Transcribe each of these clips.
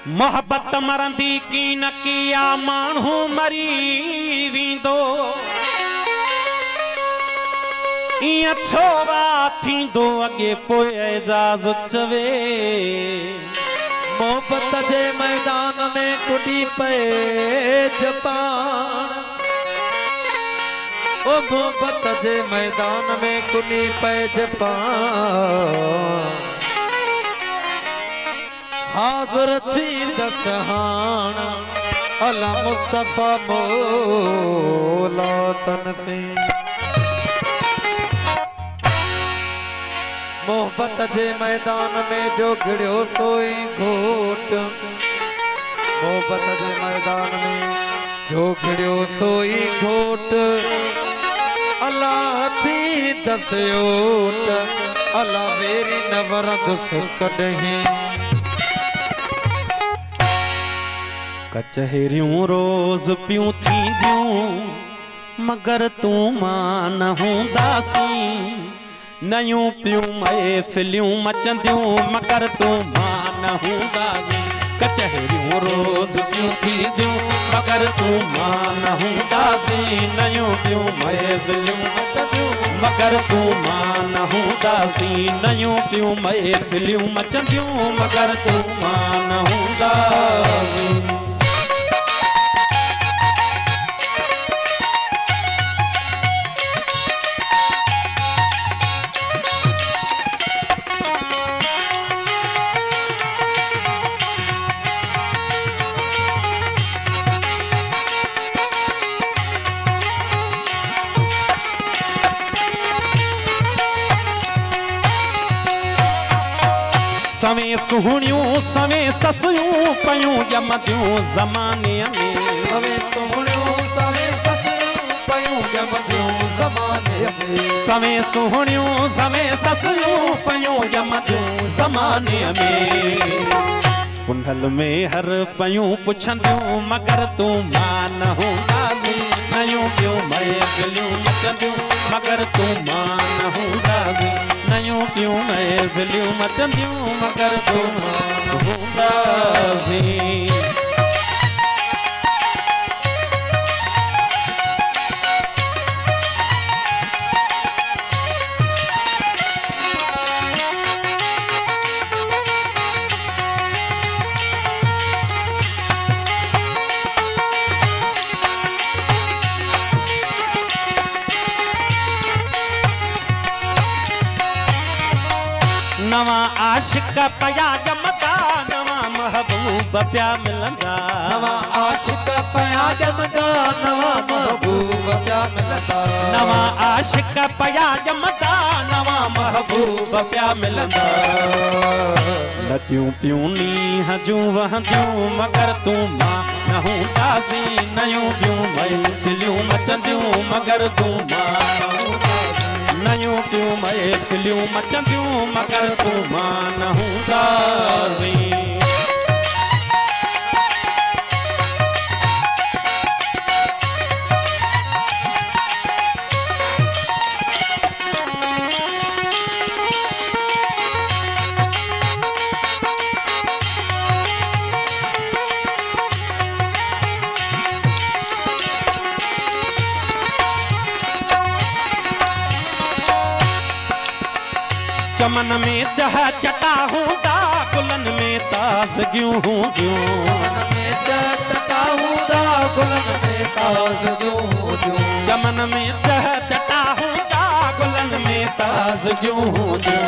मोहब्बत मरंदी की न किया मानू मरी वींदो इं छोवा थींदो अगे पोइ एजाज़ चवे मोहब्बत जे मैदान में कुड़ी पे जपान ओ मोहब्बत जे मैदान में कुड़ी पे जपान हाज़िर थी दसहान अला मुस्तफा मौला तनफी मोहब्बत जे मैदान में जो गिड़ियो सोई घोट मोहब्बत जे मैदान में जो गिड़ियो सोई घोट अल्लाह थी दसयोट अल्लाह वेरी नवरद कॾहिं कचहरियूं रोज़ पियूं थींदियूं मगर तूं मां न हूंदासीं नयूं पियूं महफ़िलियूं मचंदियूं मगर तूं मां न हूंदासीं कचहरियूं रोज़ पियूं थींदियूं मगर तूं मां न हूंदासीं नयूं पियूं महफ़िलियूं मचंदियूं मगर तूं मां न हूंदासीं नयूं पियूं महफ़िलियूं मचंदियूं मगर तूं मां न हूंदासीं सवे सुहणियूं सवे ससियूं पयूं ॼमदियूं ज़माने में सवे सुहणियूं सवे ससियूं पयूं ॼमदियूं ज़माने में सवे सुहणियूं सवे ससियूं पयूं ॼमदियूं ज़माने में कुंडल में हर पयूं पुछंदियूं मगर तूं मां न हूंदासीं नयूं पियूं महफ़िलियूं मचंदियूं मगर तूं मां न हूंदासीं नयूं पियूं महफ़िलियूं मचंदियूं मगर तूं मां न हूंदासीं नवा आशिक पया जमदा नवा महबूब प्या मिलंदा नवा आशिक पया जमदा नवा महबूब प्या मिलंदा नवा आशिक पया जमदा नवा महबूब प्या मिलंदा नदियूं पियूं नींह जूं वहंदियूं मगर तूं मां न हूंदासीं नयूं पियूं महफ़िलियूं मचंदियूं मगर तूं मां न हूंदासीं नयूं पियूं महफ़िलियूं मचंदियूं मगर तूं मां न हूंदासीं चमन में चह चटा हूंदा गुलन में ताज़गियूं हूंदियूं चमन में चह चटा हूंदा गुलन में ताज़गियूं हूंदियूं चमन में चह चटा हूंदा गुलन में ताज़गियूं हूंदियूं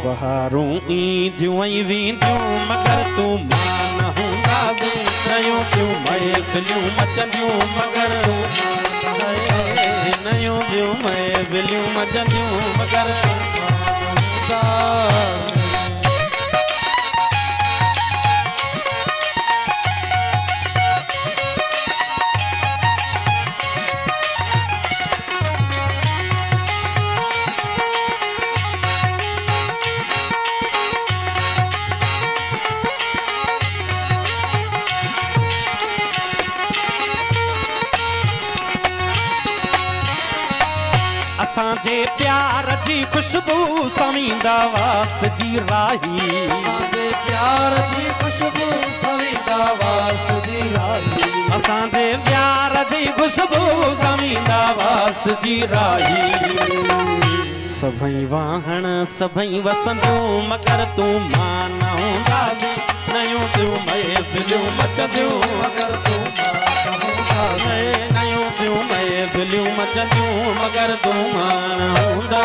बहारूं ईंदियूं ऐं वेंदियूं मगर तूं मां न हूंदासीं नयूं पियूं महफ़िलियूं मचंदियूं मगर तूं नयूं पियूं महफ़िलियूं मचंदियूं मगर असांजे प्यार जी खुशबू सवींदा वास जी राही असांजे प्यार जी खुशबू सवींदा वास जी राही असांजे प्यार जी खुशबू सवींदा वास जी राही सभई वाहण सभई वसंदियूं मगर तूं मां न हूंदासीं नयूं ॿियूं महफ़िलियूं मचंदियूं मगर तूं मां न हूंदासीं नयूं ॿियूं महफ़िलियूं मचंदियूं मगर तूं मां न हूंदा